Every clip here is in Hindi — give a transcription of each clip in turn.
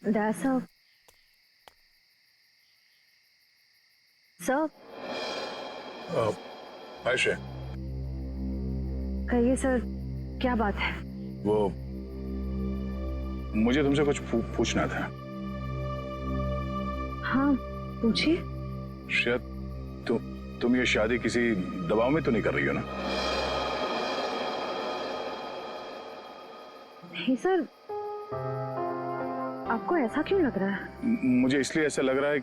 Dad, sir. Sir, आयशा, कहिए सर, क्या बात है? वो मुझे तुमसे कुछ पूछना था। हाँ, पूछिए। शायद तुम ये शादी किसी दबाव में तो नहीं कर रही हो ना? नहीं सर, आपको ऐसा क्यों लग रहा है? मुझे इसलिए ऐसा लग रहा है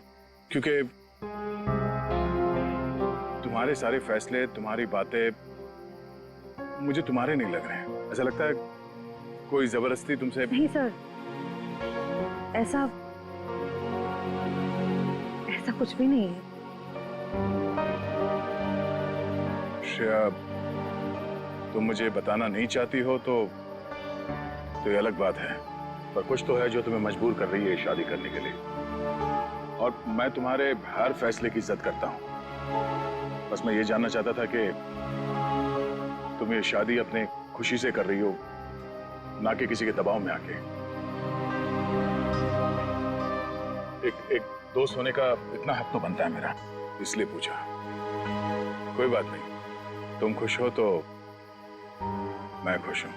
क्योंकि तुम्हारे सारे फैसले, तुम्हारी बातें मुझे तुम्हारे नहीं लग रहे हैं। ऐसा लगता है कोई जबरदस्ती तुमसे। नहीं सर, ऐसा ऐसा कुछ भी नहीं है। शायद तुम मुझे बताना नहीं चाहती हो तो ये अलग बात है, पर कुछ तो है जो तुम्हें मजबूर कर रही है शादी करने के लिए। और मैं तुम्हारे हर फैसले की इज्जत करता हूं। बस मैं ये जानना चाहता था कि तुम ये शादी अपने खुशी से कर रही हो, ना कि किसी के दबाव में आके। एक दोस्त होने का इतना हक तो बनता है मेरा, इसलिए पूछा। कोई बात नहीं, तुम खुश हो तो मैं खुश हूं।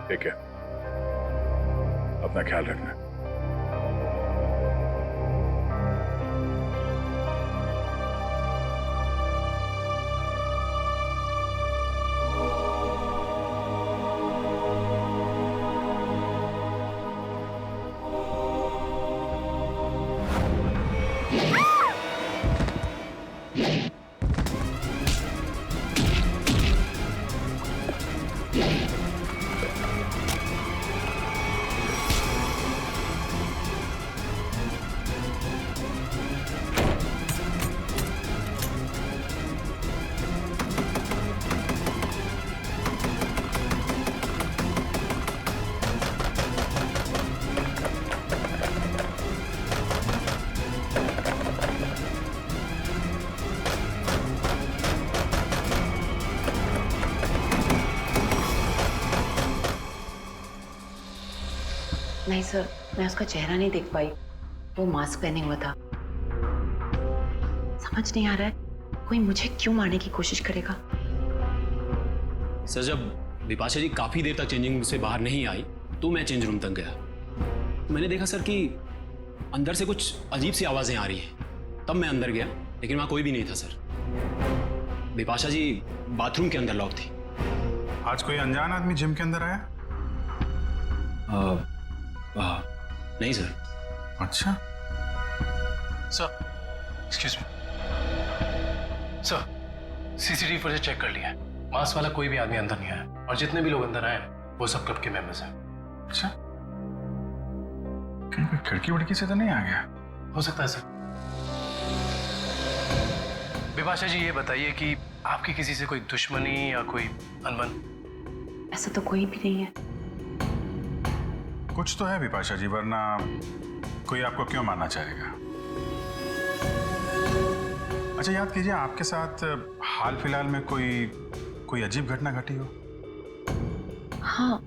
ठीक है, अपना ख्याल रखना। नहीं सर, मैं उसका चेहरा नहीं देख पाई। वो मास्क पहने हुआ था। समझ नहीं आ रहा है कोई मुझे क्यों मारने की कोशिश करेगा। सर, जब बिपाशा जी काफी देर तक चेंजिंग रूम से बाहर नहीं आई तो मैं चेंज रूम तक गया। मैंने देखा सर कि अंदर से कुछ अजीब सी आवाजें आ रही हैं। तब मैं अंदर गया, लेकिन वहां कोई भी नहीं था सर। बिपाशा जी बाथरूम के अंदर लॉक थी। आज कोई अनजान आदमी जिम के अंदर आया? नहीं सर। अच्छा sir, excuse me sir, CCTV footage check कर लिया है। मास्क वाला कोई भी आदमी अंदर नहीं आया, और जितने भी लोग अंदर आए वो सब क्लब के मेंबर्स हैं। अच्छा, कहीं कोई खिड़की उड़की से तो नहीं आ गया? हो सकता है सर। बिपाशा जी, ये बताइए कि आपकी किसी से कोई दुश्मनी या कोई अनबन? ऐसा तो कोई भी नहीं है। कुछ तो है बिपाशा जी, वरना कोई आपको क्यों मानना चाहेगा? अच्छा, याद कीजिए, आपके साथ हाल फिलहाल में कोई अजीब घटना घटी हो? हाँ,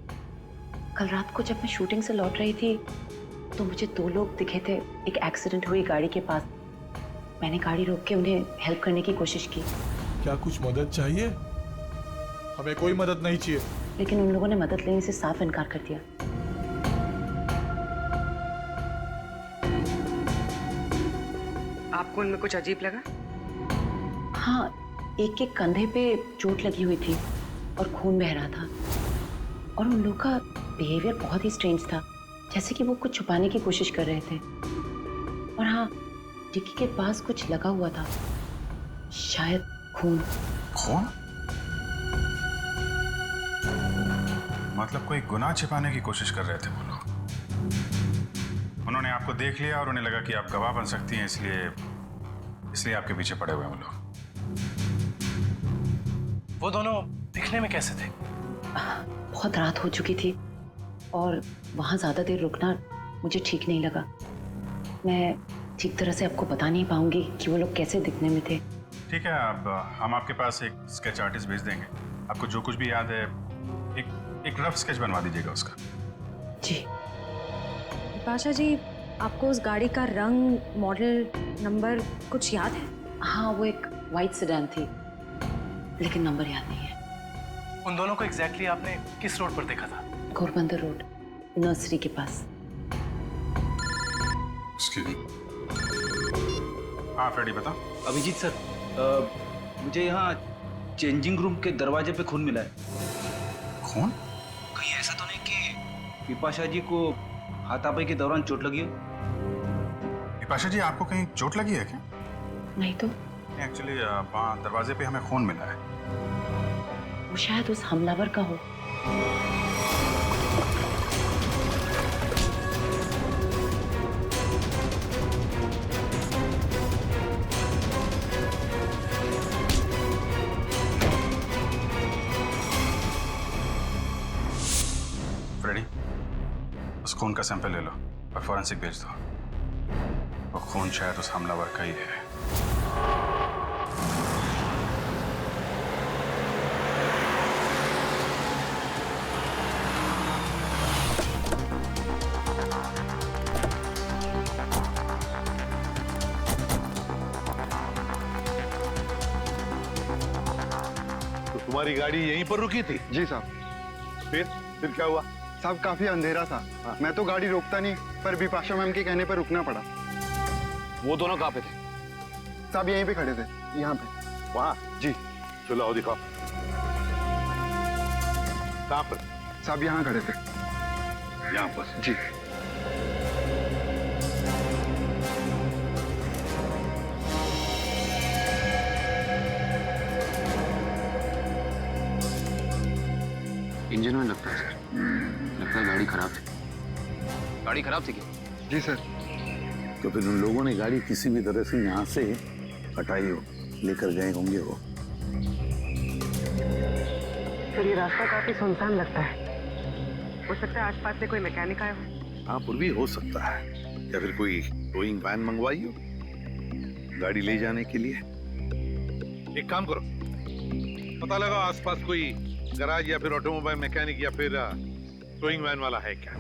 कल रात को जब मैं शूटिंग से लौट रही थी तो मुझे 2 लोग दिखे थे एक एक्सीडेंट हुई गाड़ी के पास। मैंने गाड़ी रोक के उन्हें हेल्प करने की कोशिश की। क्या कुछ मदद चाहिए? हमें कोई मदद नहीं चाहिए। लेकिन उन लोगों ने मदद लेने से साफ इनकार कर दिया। आपको उनमें कुछ अजीब लगा? हाँ, एक के कंधे पे चोट लगी हुई थी और खून बह रहा था। और उन लोगों का बिहेवियर बहुत ही स्ट्रेंज था, जैसे कि वो कुछ छुपाने की कोशिश कर रहे थे। और हाँ, डिक्की के पास कुछ लगा हुआ था, शायद खून। खून? मतलब कोई गुनाह छिपाने की कोशिश कर रहे थे वो लोग। उन्होंने आपको देख लिया और उन्हें लगा कि आप गवाह बन सकती हैं, इसलिए आपके पीछे पड़े हुए हैं वो लोग। वो दोनों दिखने में कैसे थे? बहुत रात हो चुकी थी और वहाँ ज़्यादा देर रुकना मुझे ठीक नहीं लगा। मैं ठीक तरह से आपको बता नहीं पाऊंगी कि वो लोग कैसे दिखने में थे, ठीक है, अब हम आपके पास एक स्केच आर्टिस्ट भेज देंगे। आपको जो कुछ भी याद है एक रफ स्केच बनवा दीजिएगा उसका। जी। बिपाशा जी, आपको उस गाड़ी का रंग, मॉडल, नंबर कुछ याद है? हाँ, वो एक वाइट सेडान थी, लेकिन नंबर याद नहीं है। उन दोनों को एग्जैक्टली आपने किस रोड पर देखा था? घोरबंदर रोड, नर्सरी के पास। हाँ फ्रेडी बता। अभिजीत सर, मुझे यहाँ चेंजिंग रूम के दरवाजे पे खून मिला है। खून? कहीं ऐसा तो नहीं कि बिपाशा जी को हाथापाई के दौरान चोट लगी हो? बिपाशा जी, आपको कहीं चोट लगी है क्या? नहीं तो एक्चुअली वहाँ दरवाजे पे हमें खून मिला है। वो शायद उस हमलावर का हो। फ्रेडी, उस खून का सैंपल ले लो और फॉरेंसिक भेज दो। वो खून शायद उस हमलावर का ही है। तो तुम्हारी गाड़ी यहीं पर रुकी थी? जी साहब। फिर क्या हुआ? साहब काफी अंधेरा था। मैं तो गाड़ी रोकता नहीं, पर बिपाशा मैम के कहने पर रुकना पड़ा। वो दोनों कहाँ पे थे? साहब यहीं पे खड़े थे, यहाँ पे। वहाँ? जी। चलो आओ दिखाओ। कहाँ पर? साहब यहाँ खड़े थे। यहाँ पर? जी। इंजन में लगता है सर। लगता है गाड़ी खराब थी। गाड़ी खराब थी क्या? जी सर। तो फिर उन लोगों ने गाड़ी किसी भी तरह से यहाँ से हटाई हो, लेकर गए होंगे वो। सर, ये रास्ता काफी सुनसान लगता है। हो सकता है आसपास से कोई मैकेनिक आया हो। हाँ, पूर्वी हो सकता है, या फिर कोई टोइंग वैन मंगवाई हो गाड़ी ले जाने के लिए। एक काम करो, पता लगाओ आसपास कोई गराज या फिर ऑटोमोबाइल मैकेनिक या फिर टोइंग वैन वाला है क्या।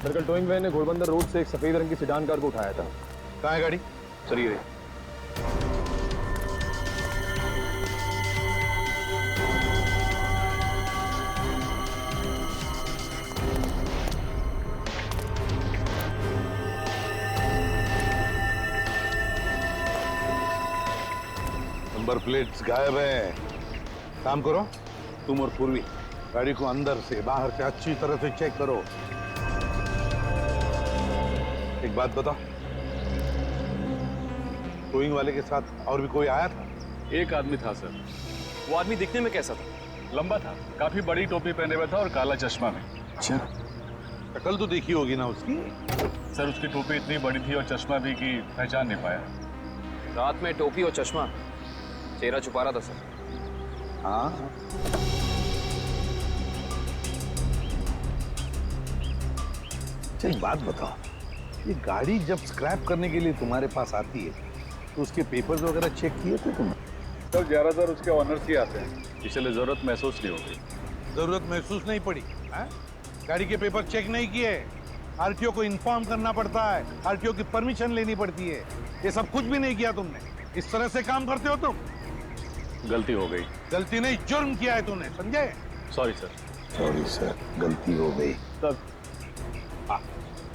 दरअसल टोइंग वैन ने घोड़बंदर रोड से एक सफेद रंग की सेडान कार को उठाया था। कहाँ है गाड़ी? चलिए रही। नंबर प्लेट्स गायब है। काम करो, तुम और पूर्वी गाड़ी को अंदर से बाहर से अच्छी तरह से चेक करो। एक बात बताओ, टोइंग वाले के साथ और भी कोई आया था? एक आदमी था सर। वो आदमी दिखने में कैसा था? लंबा था, काफी बड़ी टोपी पहने हुआ था और काला चश्मा में। अच्छा, शक्ल तो देखी होगी ना उसकी? सर, उसकी टोपी इतनी बड़ी थी और चश्मा भी कि पहचान नहीं पाया। रात में टोपी और चश्मा, चेहरा छुपा रहा था सर। हाँ, एक बात बताओ, ये गाड़ी जब स्क्रैप करने के लिए तुम्हारे पास आती है तो उसके पेपर्स वगैरह चेक किए थे तुमने? सर, ज्यादातर उसके ऑनर्स ही आते हैं, इसलिए जरूरत महसूस नहीं होगी। जरूरत महसूस नहीं पड़ी है? गाड़ी के पेपर चेक नहीं किए? आरटीओ को इन्फॉर्म करना पड़ता है, आरटीओ की परमिशन लेनी पड़ती है। ये सब कुछ भी नहीं किया तुमने। इस तरह से काम करते हो तुम? गलती हो गई। गलती नहीं, जुर्म किया है तुमने, समझे? Sorry sir. सॉरी सर, गलती हो गई। सर,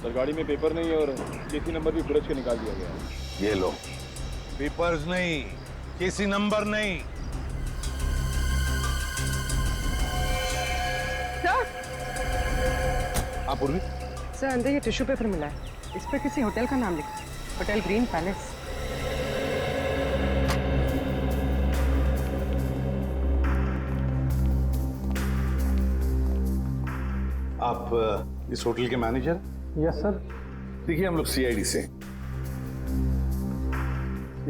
सर गाड़ी में पेपर नहीं है और केसी नंबर भी बुरज के निकाल दिया गया है। ये लो, पेपर्स नहीं, केसी नंबर नहीं। हाँ पूर्वी? सर, अंदर ये टिश्यू पेपर मिला है, इस पर किसी होटल का नाम लिखा है, होटल ग्रीन पैलेस। आप इस होटल के मैनेजर? Yes sir. देखिए, हम लोग सीआईडी से।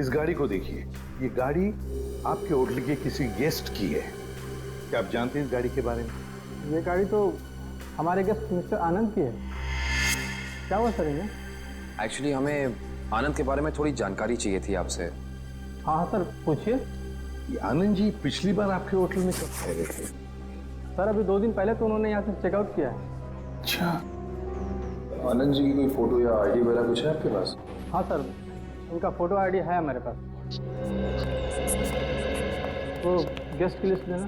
इस गाड़ी को देखिए, ये गाड़ी आपके होटल के किसी गेस्ट की है। क्या आप जानते हैं इस गाड़ी के बारे में? ये गाड़ी तो हमारे गेस्ट मिस्टर आनंद की है। क्या हुआ सर इन्हें? एक्चुअली हमें आनंद के बारे में थोड़ी जानकारी चाहिए थी आपसे। हाँ हाँ सर, पूछिए। ये आनंद जी पिछली बार आपके होटल में कब ठहरे थे? सर अभी 2 दिन पहले तो उन्होंने यहाँ से चेकआउट किया है। अच्छा, आनंद जी की कोई फोटो या आईडी वगैरह कुछ है आपके पास? हाँ सर, उनका फोटो आईडी है मेरे पास। वो गेस्ट की लिस्ट देना।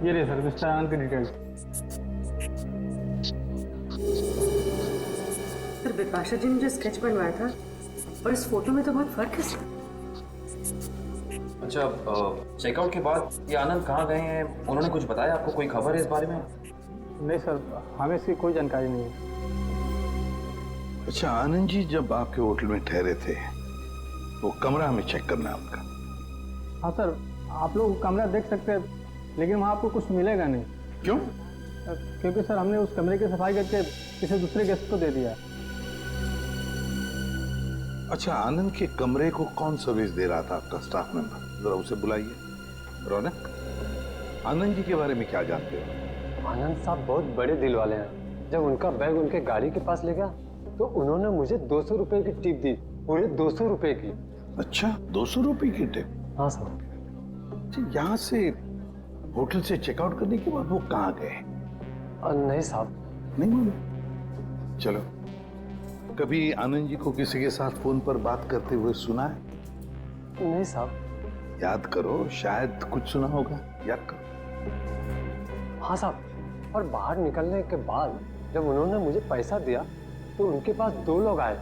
ये रही सर, मिस्टर आनंद की डिटेल्स। सर बिपाशा जी ने जो स्केच बनवाया था और इस फोटो में तो बहुत फर्क है सर। अच्छा, चेकआउट के बाद ये आनंद कहाँ गए हैं, उन्होंने कुछ बताया आपको? कोई खबर है इस बारे में? नहीं सर, हमें इसकी कोई जानकारी नहीं है। अच्छा, आनंद जी जब आपके होटल में ठहरे थे वो कमरा हमें चेक करना है उनका। हाँ सर, आप लोग कमरा देख सकते हैं, लेकिन वहाँ आपको कुछ मिलेगा नहीं। क्यों? क्योंकि सर हमने उस कमरे की सफाई करके किसी दूसरे गेस्ट को दे दिया। अच्छा, आनंद के कमरे को कौन सर्विस दे रहा था? आपका स्टाफ मेंबर, जरा उसे बुलाइए। रौनक, आनंद जी के बारे में क्या जानते हो? आनंद साहब बहुत बड़े दिल वाले हैं। जब उनका बैग उनके गाड़ी के पास ले गया तो उन्होंने मुझे 200 रुपए की टिप दी, पूरे 200 रुपए की। अच्छा, 200 रुपए की टिप? हाँ सर। यहाँ से होटल से चेकआउट करने के बाद वो कहाँ गए? नहीं साहब, नहीं मालूम। चलो, कभी आनंद जी को किसी के साथ फोन पर बात करते हुए सुना है? नहीं साहब। याद करो, शायद कुछ सुना होगा, याद करो। हाँ साहब, और बाहर निकलने के बाद जब उन्होंने मुझे पैसा दिया तो उनके पास 2 लोग आए।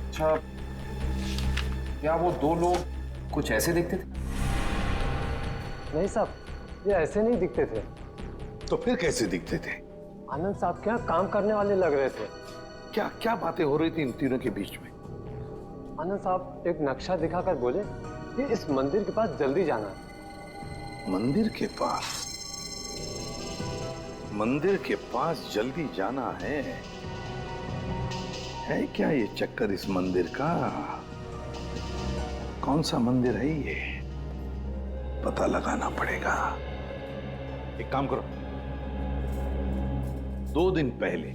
अच्छा, क्या वो 2 लोग कुछ ऐसे दिखते थे? नहीं साहब, ये ऐसे नहीं दिखते थे। तो फिर कैसे दिखते थे? आनंद साहब के यहाँ काम करने वाले लग रहे थे। क्या क्या बातें हो रही थी इन तीनों के बीच में? आनंद साहब एक नक्शा दिखाकर बोले कि इस मंदिर के पास जल्दी जाना है। मंदिर के पास? मंदिर के पास जल्दी जाना है क्या ये चक्कर इस मंदिर का? कौन सा मंदिर है ये? पता लगाना पड़ेगा। एक काम करो, 2 दिन पहले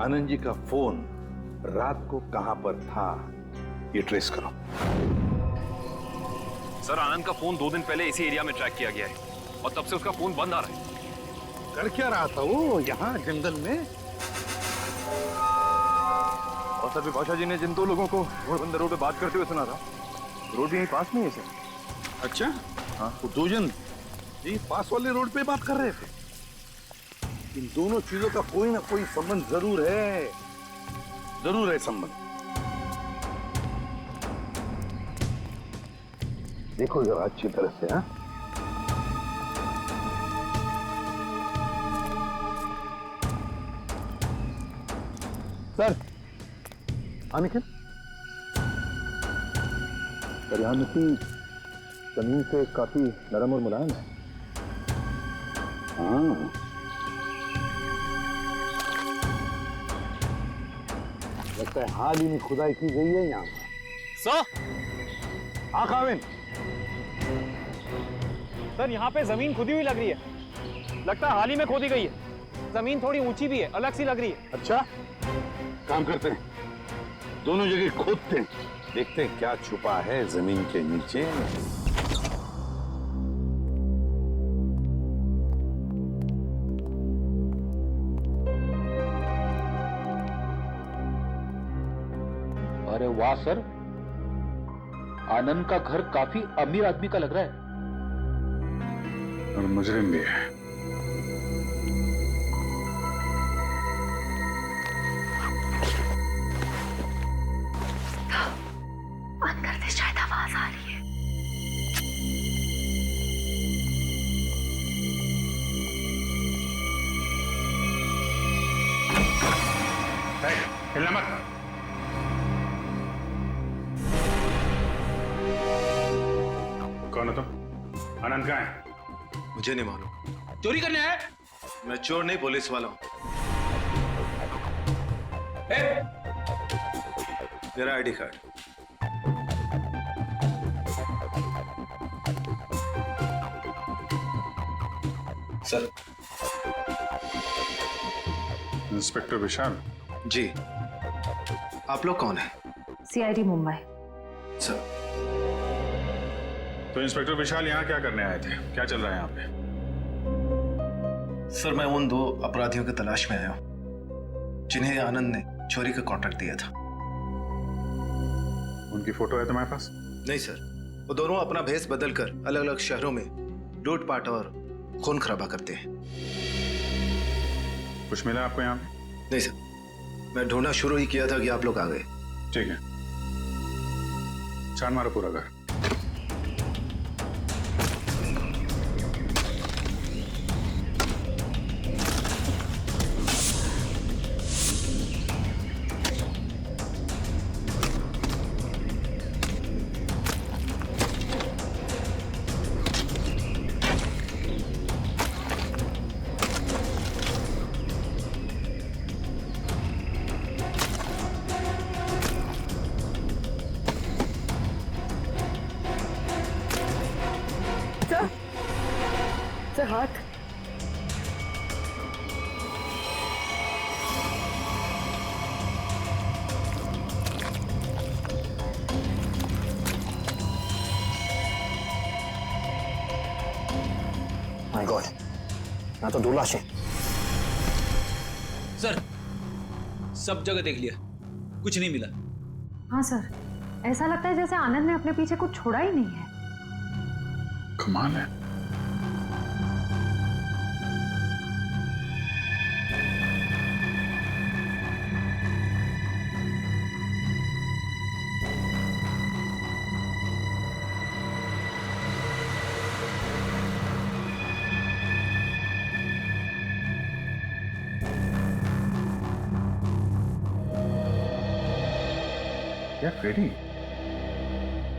आनंद जी का फोन रात को कहां पर था ये ट्रेस करो। सर, आनंद का फोन 2 दिन पहले इसी एरिया में ट्रैक किया गया है और तब से उसका फोन बंद आ रहा है। कर क्या रहा था वो यहाँ जंगल में? और सर, विपाशा जी ने जिन 2 लोगों को घोड़बंदर रोड पे बात करते हुए सुना था, रोड यहीं पास में है सर। अच्छा, हाँ, वो 2 जन जी पास वाले रोड पे बात कर रहे थे। इन दोनों चीजों का कोई ना कोई संबंध जरूर है, जरूर है संबंध। देखो जरा अच्छी तरह से। हाँ, सर, अनिकेत, यहाँ मिट्टी जमीन से काफी नरम और मुलायम है। हाँ, लगता है हाल ही में खुदाई की गई है यहाँ पर। सर, हाँ काविन। सर, यहाँ पे जमीन खुदी हुई लग रही है। लगता है हाल ही में खोदी गई है। जमीन थोड़ी ऊंची भी है, अलग सी लग रही है। अच्छा, काम करते हैं, दोनों जगह खोदते हैं, देखते हैं क्या छुपा है जमीन के नीचे। अरे वाह सर, आनंद का घर काफी अमीर आदमी का लग रहा है। और मुजरिम भी है। अंदर से शायद आवाज आ रही है। हिलना मत। कौन हो तुम? आनंद कहाँ है? मुझे नहीं मालूम। चोरी करने आया? मैं चोर नहीं, पुलिस वाला हूं। मेरा आईडी कार्ड। सर, इंस्पेक्टर विशाल जी, आप लोग कौन हैं? सीआईडी मुंबई। सर, तो इंस्पेक्टर विशाल यहाँ क्या करने आए थे? क्या चल रहा है यहाँ पे? सर मैं उन 2 अपराधियों की तलाश में आया हूँ जिन्हें आनंद ने चोरी का कॉन्ट्रैक्ट दिया था। उनकी फोटो है तुम्हारे पास? नहीं सर, वो दोनों अपना भेष बदलकर अलग अलग शहरों में लूटपाट और खून खराबा करते हैं। कुछ मिला आपको यहाँ पे? नहीं सर, मैं ढूंढना शुरू ही किया था कि आप लोग आ गए। ठीक है, छान मारो पूरा घर। सर हाथ। माय गॉड, यहाँ तो 2 लाशें। सर सब जगह देख लिया, कुछ नहीं मिला। हाँ सर, ऐसा लगता है जैसे आनंद ने अपने पीछे कुछ छोड़ा ही नहीं है। कमाल है। क्या फेरी,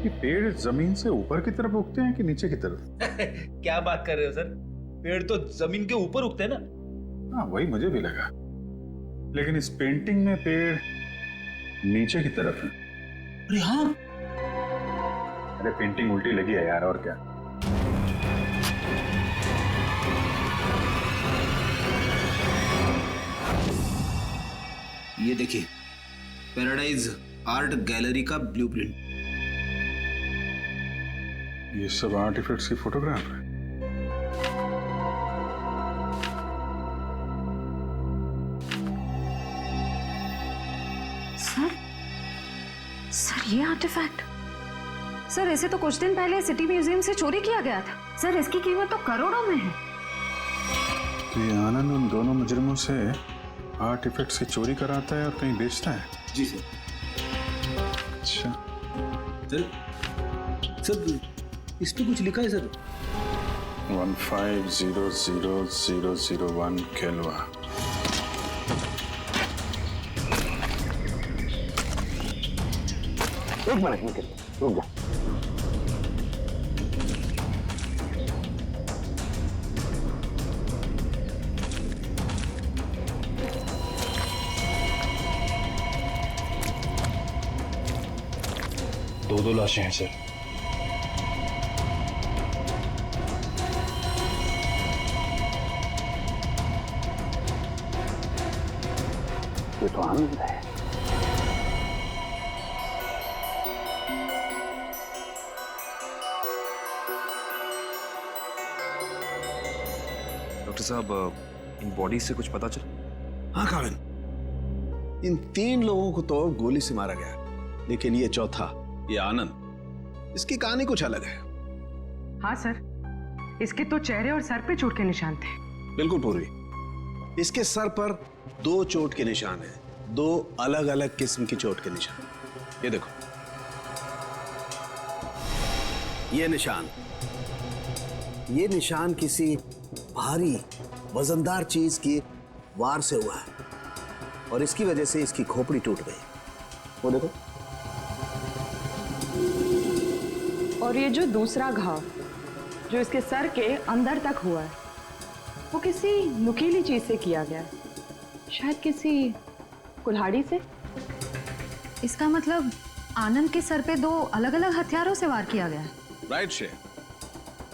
ये पेड़ जमीन से ऊपर की तरफ उगते हैं कि नीचे की तरफ? क्या बात कर रहे हो सर, पेड़ तो जमीन के ऊपर उगते हैं ना। हाँ वही मुझे भी लगा, लेकिन इस पेंटिंग में पेड़ नीचे की तरफ है। अरे हाँ, अरे पेंटिंग उल्टी लगी है यार, और क्या। ये देखिए, पैराडाइज आर्ट गैलरी का ब्लूप्रिंट। ये सब आर्टिफैक्ट्स की फोटोग्राफ है। सर ये आर्टिफैक्ट, सर इसे तो कुछ दिन पहले सिटी म्यूजियम से चोरी किया गया था। सर इसकी कीमत तो करोड़ों में है। तो ये आनंद उन दोनों मुजरिमों से आर्टिफैक्ट्स की चोरी कराता है और कहीं बेचता है? जी सर। अच्छा सर इस पे कुछ लिखा है सर। 15000001 केल्वा। एक मिनट रुक जा। दो लाशें हैं सर। ये तो आनंद है। डॉक्टर साहब, इन बॉडी से कुछ पता चला? हाँ काविन, इन 3 लोगों को तो गोली से मारा गया, लेकिन ये चौथा, ये आनंद, इसकी कहानी कुछ अलग है। हाँ सर, इसके तो चेहरे और सर पे चोट के निशान थे। बिल्कुल पूर्वी, इसके सर पर 2 चोट के निशान हैं, 2 अलग अलग किस्म की चोट के निशान। ये देखो, ये निशान किसी भारी वजनदार चीज की वार से हुआ है और इसकी वजह से इसकी खोपड़ी टूट गई। वो देखो। और ये जो दूसरा घाव जो इसके सर के अंदर तक हुआ है, वो किसी नुकीली चीज से किया गया है, शायद किसी कुल्हाड़ी से। इसका मतलब आनंद के सर पे 2 अलग अलग हथियारों से वार किया गया है। राइट शे,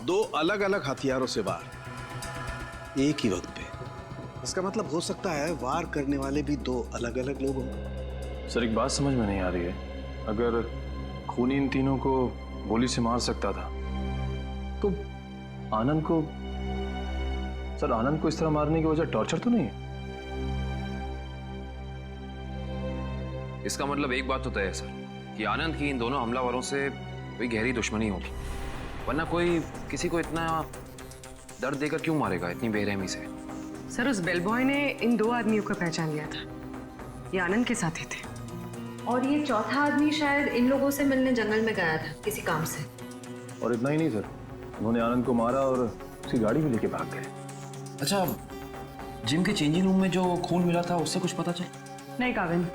2 अलग अलग हथियारों से वार एक ही वक्त पे इसका मतलब हो सकता है वार करने वाले भी दो अलग अलग लोग हों। सर एक बात समझ में नहीं आ रही है, अगर खूनी इन तीनों को गोली से मार सकता था तो आनंद को, सर आनंद को इस तरह मारने की वजह टॉर्चर तो नहीं है? इसका मतलब एक बात तो तय है सर कि आनंद की इन दोनों हमलावरों से कोई गहरी दुश्मनी होगी, वरना कोई किसी को इतना दर्द देकर क्यों मारेगा इतनी बेरहमी से? सर उस बेल बॉय ने इन दो आदमियों को पहचान लिया था, ये आनंद के साथ ही थे। और ये चौथा आदमी शायद इन लोगों से मिलने जंगल में गया था किसी काम से। और इतना ही नहीं सर, उन्होंने आनंद को मारा और उसकी गाड़ी भी लेके भाग गए। अच्छा, जिम के चेंजिंग रूम में जो खून मिला था उससे कुछ पता चला? नहीं काविन,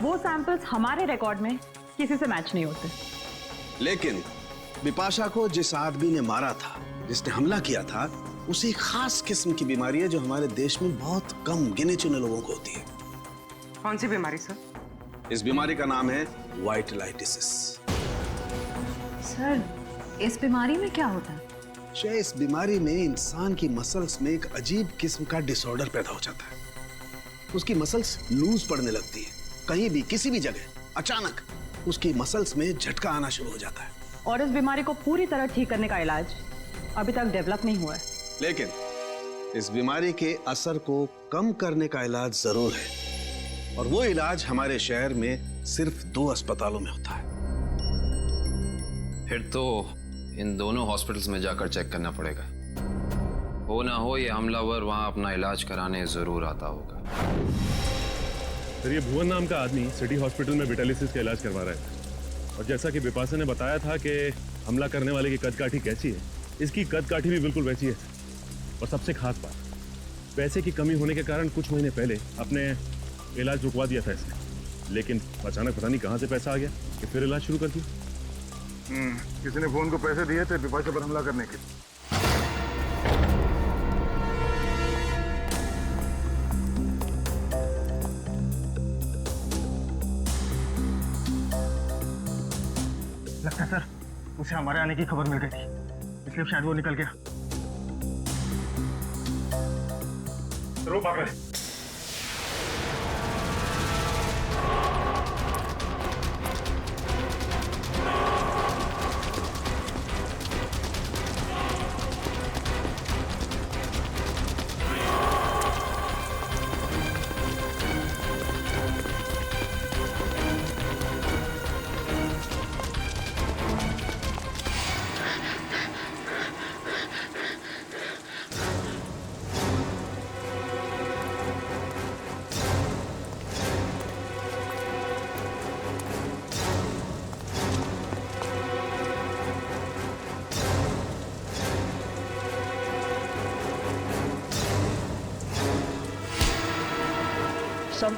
वो सैंपल्स हमारे रिकॉर्ड में किसी से मैच नहीं होते। लेकिन बिपाशा को जिस आदमी ने मारा था, जिसने हमला किया था, उसे एक खास किस्म की बीमारी है जो हमारे देश में बहुत कम गिने चुने लोगों को होती है। कौन सी बीमारी सर? इस बीमारी का नाम है वाइटलाइटिसिस। सर इस बीमारी में क्या होता है? इस बीमारी में इंसान की मसल्स में एक अजीब किस्म का डिसऑर्डर पैदा हो जाता है। उसकी मसल्स लूज पड़ने लगती है, कहीं भी किसी भी जगह अचानक उसकी मसल्स में झटका आना शुरू हो जाता है। और इस बीमारी को पूरी तरह ठीक करने का इलाज अभी तक डेवलप नहीं हुआ है। लेकिन इस बीमारी के असर को कम करने का इलाज जरूर है, और वो इलाज हमारे शहर में सिर्फ 2 अस्पतालों में होता है। फिर तो इन दोनों हॉस्पिटल्स में जाकर चेक करना पड़ेगा। हो ना हो ये हमलावर वहां अपना इलाज कराने जरूर आता होगा। सर ये भुवन नाम का आदमी सिटी हॉस्पिटल में विटालिसिस का इलाज करवा रहा है, और जैसा कि बिपाशा ने बताया था कि हमला करने वाले की कदकाठी कैसी है, इसकी कदकाठी भी बिल्कुल वैसी है। और सबसे खास बात, पैसे की कमी होने के कारण कुछ महीने पहले अपने इलाज रुकवा दिया था इसने, लेकिन अचानक पता नहीं कहां से पैसा आ गया कि फिर इलाज शुरू कर दिया। किसी ने फोन को पैसे दिए थे बिपाशा पर हमला करने के। लगता है सर उसे हमारे आने की खबर मिल गई थी, इसलिए शायद वो निकल गया। जरूर भाग रहे। सब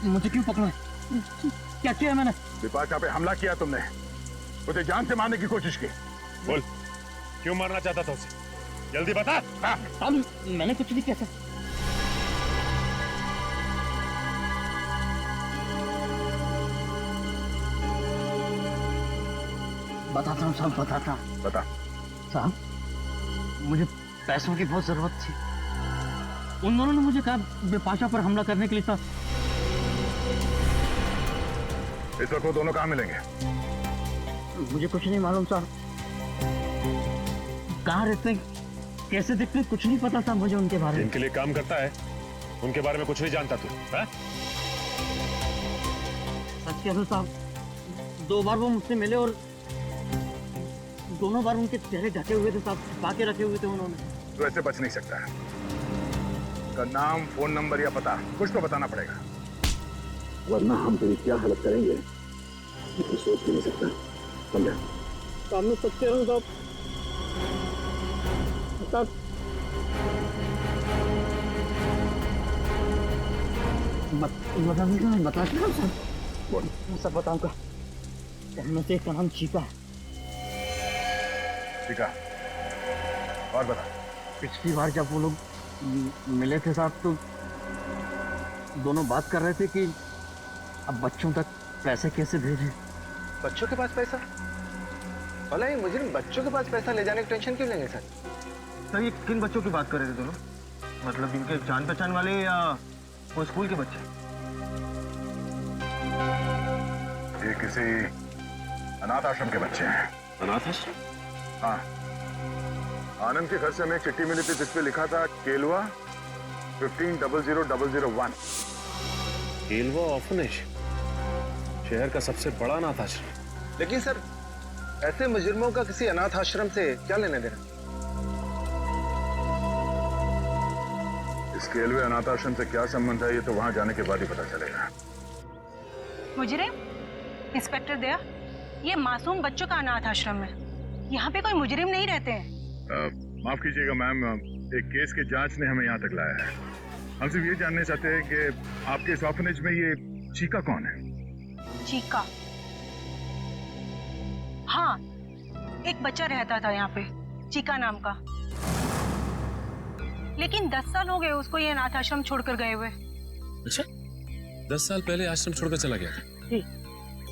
मुझे क्यों पकड़ा? क्या किया मैंने? बिपाशा पे हमला किया तुमने, उसे जान से मारने की कोशिश की। बोल, क्यों मारना चाहता था उसे? जल्दी बता। हाँ। मैंने कुछ नहीं किया सर। बताता हूँ साहब, बताता हूँ। बता। साहब मुझे पैसों की बहुत जरूरत थी, उन दोनों ने मुझे कहा बिपाशा पर हमला करने के लिए था। इस वक्त वो दोनों कहाँ मिलेंगे? मुझे कुछ नहीं मालूम साहब, कहाँ रहते हैं, कैसे दिखते हैं, कुछ नहीं पता था मुझे उनके बारे में। इनके लिए काम करता है, उनके बारे में कुछ नहीं जानता तू? सच कह रहा हूं साहब, 2 बार वो मुझसे मिले और दोनों बार उनके चेहरे ढके हुए थे साहब, छुपा के रखे हुए थे उन्होंने। तो ऐसे बच नहीं सकता है। उसका नाम, फोन नंबर या पता कुछ तो बताना पड़ेगा, वरना हम तेरी क्या हालत करेंगे ये सोच भी नहीं सकता। समझा? सामने सच कह रहा हूं साहब। बता मैं सब बताऊंगा। उनमें से एक का नाम चीका है। ठीक है, और बता। पिछली बार जब वो लोग मिले थे साहब, तो दोनों बात कर रहे थे कि अब बच्चों तक पैसे कैसे भेजें। बच्चों के पास पैसा? भला ये मुजरिम बच्चों के पास पैसा ले जाने की टेंशन क्यों लेंगे सर? सर ये किन बच्चों की बात कर रहे थे दोनों? मतलब इनके जान पहचान वाले या वो स्कूल के बच्चे? ये किसी अनाथ आश्रम के बच्चे हैं। अनाथ आश्रम? हाँ, आनंद के घर से हमें एक चिट्ठी मिली थी जिसपे लिखा था केलवा 150001। केलवा ऑर्फनेज, शहर का सबसे बड़ा अनाथ आश्रम। लेकिन सर ऐसे मुजरिमों का किसी अनाथ आश्रम से क्या लेने देना? इस केलवे अनाथ आश्रम से क्या संबंध है ये तो वहां जाने के बाद ही पता चलेगा। मुजरिम? इंस्पेक्टर दया, ये मासूम बच्चों का अनाथ आश्रम है, यहाँ पे कोई मुजरिम नहीं रहते हैं। माफ कीजिएगा मैम, एक केस की जांच ने हमें यहाँ तक लाया है। हम सिर्फ ये जानना चाहते हैं कि आपके इस ऑर्फनेज में ये चीका कौन है? चीका? हाँ, एक बच्चा रहता था यहाँ पे, चीका नाम का। लेकिन 10 साल हो गए उसको ये अनाथ आश्रम छोड़कर गए हुए। अच्छा, 10 साल पहले आश्रम छोड़कर चला गया था? जी।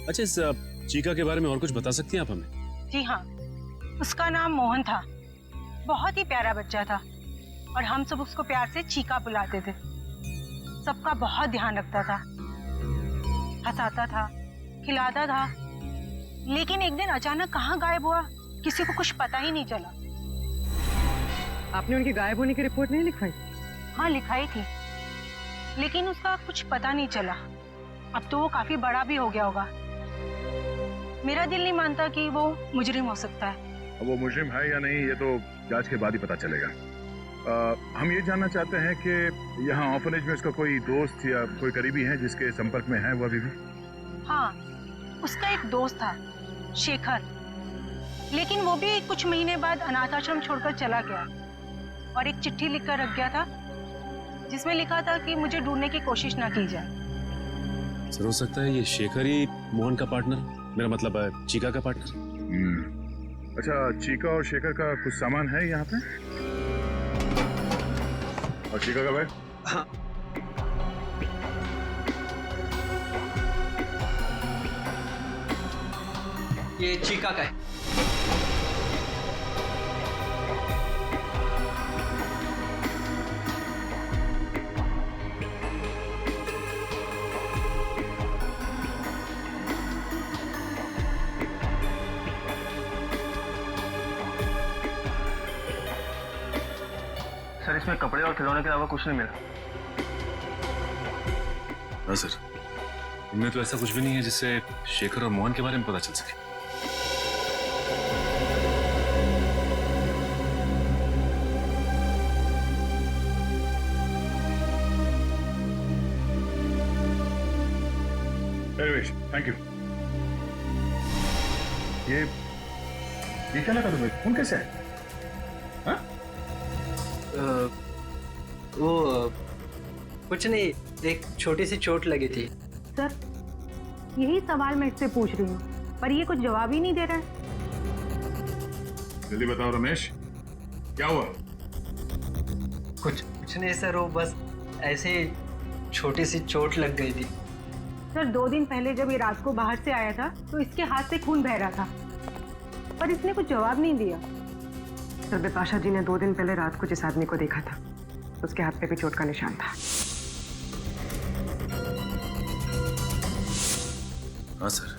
अच्छा, इस चीका के बारे में और कुछ बता सकती हैं आप हमें? जी हाँ, उसका नाम मोहन था, बहुत ही प्यारा बच्चा था और हम सब उसको प्यार से चीका बुलाते थे। सबका बहुत ध्यान रखता था, हंसाता था, खिलाता था। लेकिन एक दिन अचानक कहाँ गायब हुआ किसी को कुछ पता ही नहीं चला। आपने उनके गायब होने की रिपोर्ट नहीं लिखवाई? हाँ, लिखाई थी, लेकिन उसका कुछ पता नहीं चला। अब तो वो काफी बड़ा भी हो गया होगा। मेरा दिल नहीं मानता कि वो मुजरिम हो सकता है। अब वो मुजरिम है या नहीं ये तो जांच के बाद ही पता चलेगा। हम ये जानना चाहते हैं कि यहाँ ऑर्फनेज में उसका कोई दोस्त या कोई करीबी है जिसके संपर्क में है वो अभी भी? हाँ, उसका एक दोस्त था, शेखर, लेकिन वो भी कुछ महीने बाद अनाथ आश्रम छोड़कर चला गया और एक चिट्ठी लिखकर रख गया था जिसमें लिखा था कि मुझे ढूंढने की कोशिश ना की जाए। सर, हो सकता है ये शेखर ही मोहन का पार्टनर, मेरा मतलब है चीका का पार्टनर। अच्छा, चीका और शेखर का कुछ सामान है यहाँ पे? और चीका का बैग? हाँ। ये चीका का है। सर इसमें कपड़े और खिलौने के अलावा कुछ नहीं मिला। हाँ सर, इनमें तो ऐसा कुछ भी नहीं है जिससे शेखर और मोहन के बारे में पता चल सके। Thank you. ये क्या लगा तुम्हें? खून कैसे है? हाँ? वो कुछ नहीं, एक छोटी सी चोट लगी थी। सर, यही सवाल मैं इससे पूछ रही हूँ, पर ये कुछ जवाब ही नहीं दे रहा है। जल्दी बताओ रमेश, क्या हुआ? कुछ नहीं सर, वो बस ऐसे ही छोटी सी चोट लग गई थी। सर, 2 दिन पहले जब ये रात को बाहर से आया था तो इसके हाथ से खून बह रहा था, पर इसने कुछ जवाब नहीं दिया। सर, बिपाशा जी ने 2 दिन पहले रात को जिस आदमी को देखा था उसके हाथ पे भी चोट का निशान था। हाँ सर,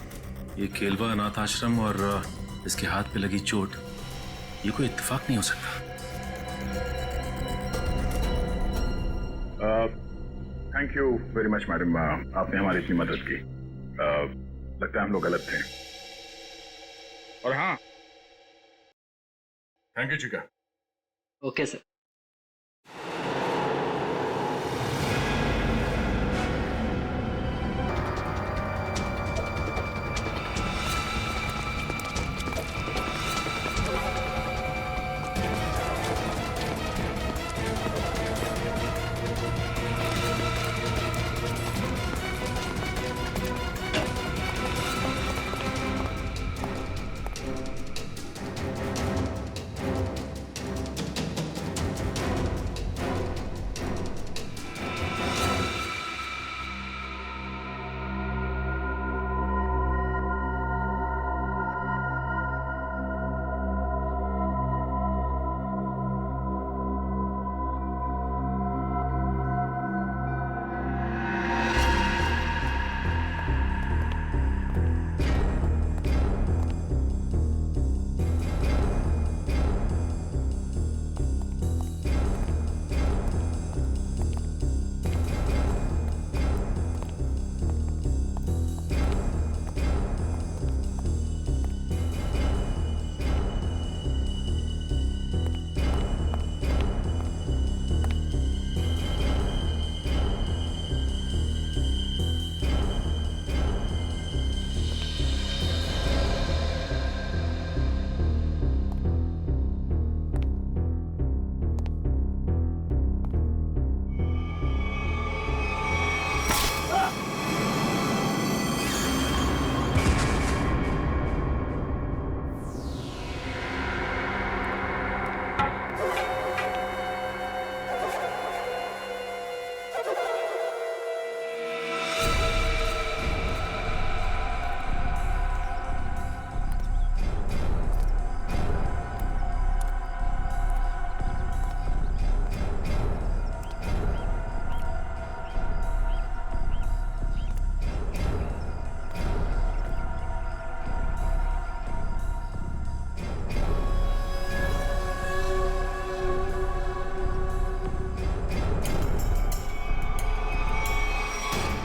ये केलवा अनाथ आश्रम और इसके हाथ पे लगी चोट, ये कोई इत्तेफाक नहीं हो सकता। Thank you very much madam, आपने हमारी इतनी मदद की। लगता है हम लोग गलत थे। और हाँ, थैंक यू चिका। Okay sir.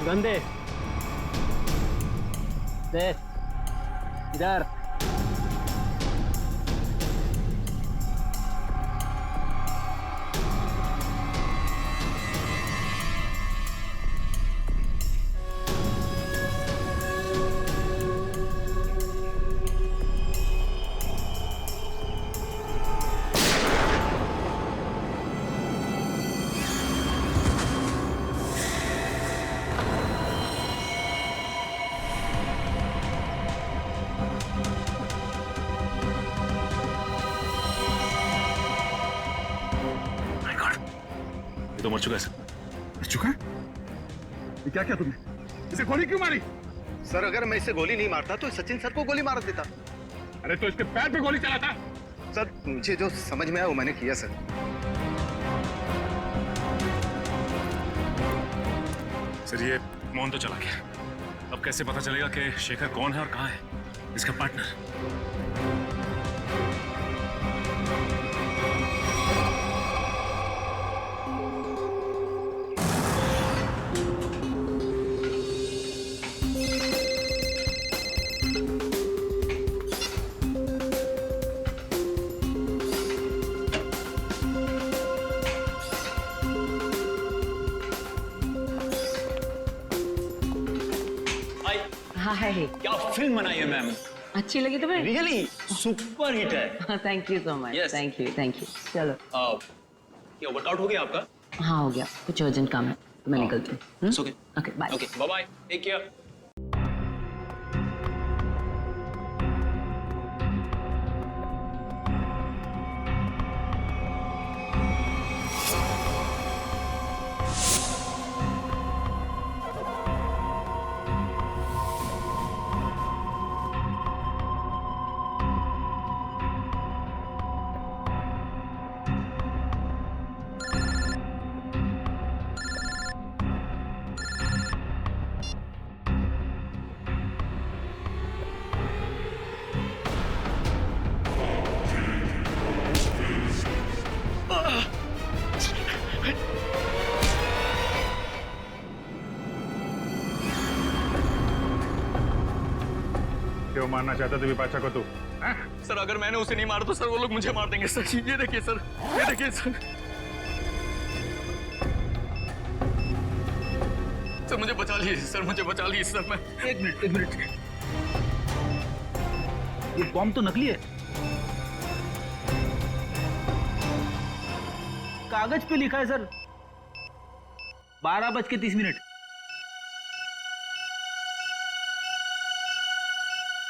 गंदे दे इधर। तो मर चुका है सर। मर चुका है? ये क्या किया तुमने? इसे गोली क्यों मारी? सर अगर मैं इसे गोली नहीं मारता तो सचिन सर को गोली मार देता। अरे तो इसके पैर पे गोली चलाता। सर मुझे जो समझ में आया वो मैंने किया सर। सर ये मोहन तो चला गया, अब कैसे पता चलेगा कि शेखर कौन है और कहाँ है इसका पार्टनर? हाय। क्या फिल्म बनाई है मैम? अच्छी लगी तुम्हें? रियली सुपर हिट है। Thank you so much. Thank you चलो। ये वर्कआउट हो गया आपका? हाँ हो गया, कुछ अर्जेंट काम है तो मैं निकलती हूँ। Okay bye. Okay bye bye, take care. क्यों मारना चाहता तू विपाशा को? तू सर अगर मैंने उसे नहीं मारा तो सर वो लोग मुझे मार देंगे सर। ये देखिए सर, ये देखिए सर। सर मुझे बचा लीजिए सर, मुझे बचा लीजिए सर। मैं एक मिनट। ये बॉम्ब तो नकली है, कागज पे लिखा है सर 12:30।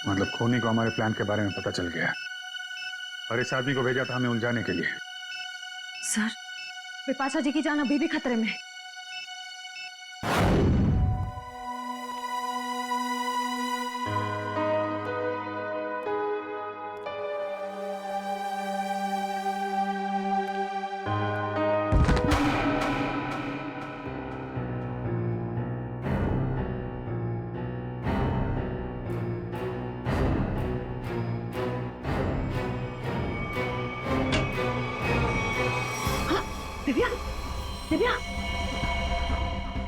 मतलब खूनी को हमारे प्लान के बारे में पता चल गया और इस आदमी को भेजा था हमें उलझाने के लिए। सर विपाशा जी की जान अभी भी खतरे में।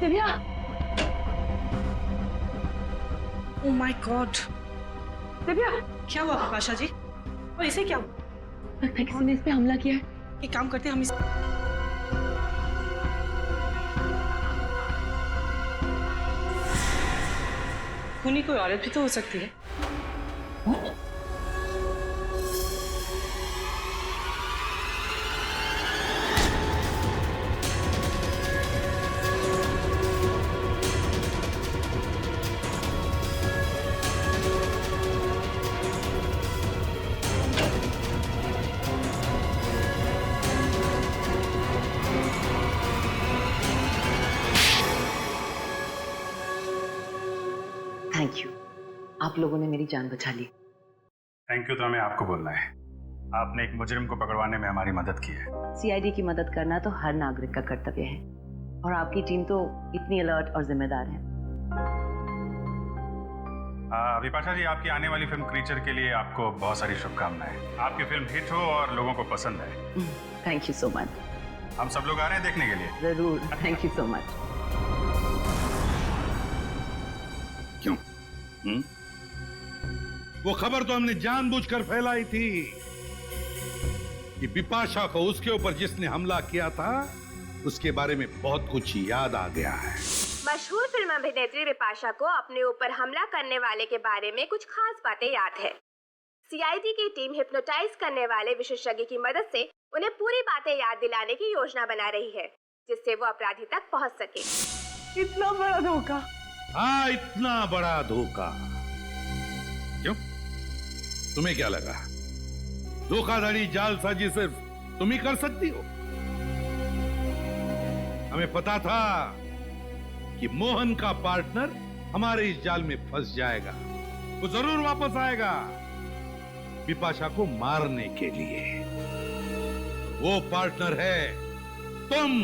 Divya oh my God. Divya क्या हुआ विपाशा जी? और इसे क्या हुआ? किसी ने इस पे हमला किया है। एक काम करते हैं हम इस खूनी कोई औरत भी तो हो सकती है। आप लोगों ने मेरी जान बचा ली। थैंक यू तो हमें आपको बोलना है। आपने एक मुजरिम को पकड़वाने में हमारी मदद की है। सीआईडी की मदद करना तो हर नागरिक का कर्तव्य है, और आपकी टीम तो इतनी अलर्ट और जिम्मेदार है। विपाशा जी, आपकी आने वाली फिल्म क्रीचर के लिए आपको बहुत सारी शुभकामनाएं। आपकी फिल्म हिट हो और लोगों को पसंद आए। Thank you so much. हम सब लोग आ रहे हैं देखने के लिए। जरूर, थैंक यू सो मच। क्यों? वो खबर तो हमने जानबूझकर फैलाई थी कि बिपाशा को उसके ऊपर जिसने हमला किया था उसके बारे में बहुत कुछ याद आ गया है। मशहूर फिल्म अभिनेत्री बिपाशा को अपने ऊपर हमला करने वाले के बारे में कुछ खास बातें याद है। सीआईडी की टीम हिप्नोटाइज करने वाले विशेषज्ञ की मदद से उन्हें पूरी बातें याद दिलाने की योजना बना रही है, जिससे वो अपराधी तक पहुंच सके। इतना बड़ा धोखा। हाँ, इतना बड़ा धोखा। क्यों? तुम्हें क्या लगा धोखाधड़ी जालसाजी सिर्फ तुम ही कर सकती हो? हमें पता था कि मोहन का पार्टनर हमारे इस जाल में फंस जाएगा। वो जरूर वापस आएगा बिपाशा को मारने के लिए। वो पार्टनर है तुम,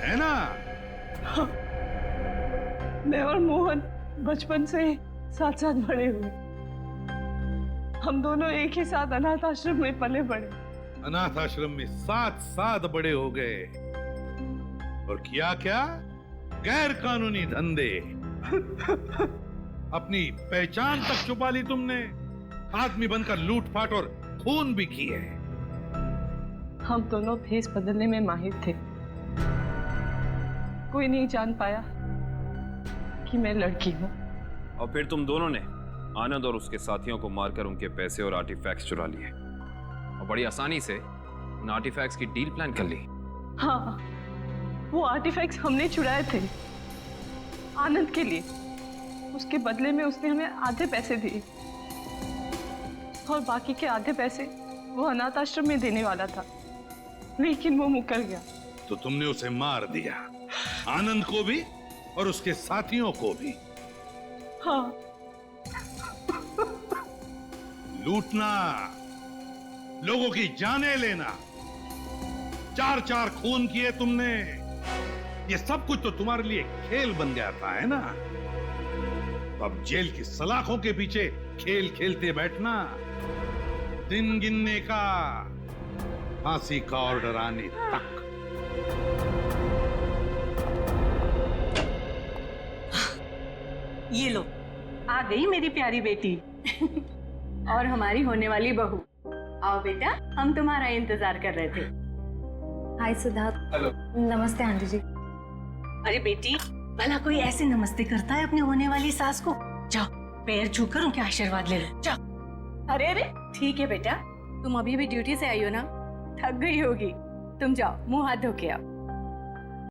है ना? मैं और मोहन बचपन से साथ साथ बड़े हुए। हम दोनों एक ही साथ अनाथ आश्रम में पले बड़े। अनाथ आश्रम में साथ साथ बड़े हो गए, और किया क्या? गैर कानूनी धंधे। अपनी पहचान तक छुपा ली तुमने। आदमी बनकर लूटपाट और खून भी की है। हम दोनों भेस बदलने में माहिर थे। कोई नहीं जान पाया कि मैं लड़की हूँ। और फिर तुम दोनों ने आनंद और उसके साथियों को मारकर उनके पैसे और आर्टिफैक्ट्स चुरा लिए, और बड़ी आसानी से उन आर्टिफैक्ट्स की डील प्लान कर ली। हाँ, वो आर्टिफैक्ट्स हमने चुराए थे आनंद के लिए। उसके बदले में उसने हमें आधे पैसे दिए, और बाकी के आधे पैसे वो अनाथ आश्रम में देने वाला था, लेकिन वो मुकर गया। तो तुमने उसे मार दिया, आनंद को भी और उसके साथियों को भी। हाँ। लूटना, लोगों की जानें लेना, 4-4 खून किए तुमने। ये सब कुछ तो तुम्हारे लिए खेल बन गया था, है ना? तो अब जेल की सलाखों के पीछे खेल खेलते बैठना, दिन गिनने का, फांसी का ऑर्डर आने तक। ये लो, आ गई मेरी प्यारी बेटी और हमारी होने वाली बहू। आओ बेटा, हम तुम्हारा इंतजार कर रहे थे। हाय सिद्धार्थ। हेलो। नमस्ते आंटी जी। अरे बेटी, भला कोई ऐसे नमस्ते करता है अपनी होने वाली सास को? जाओ, पैर छूकर उनके आशीर्वाद ले लो, जाओ। अरे अरे, ठीक है बेटा, तुम अभी भी ड्यूटी से आई हो ना, थक गई होगी। तुम जाओ, मुंह हाथ धो के आओ।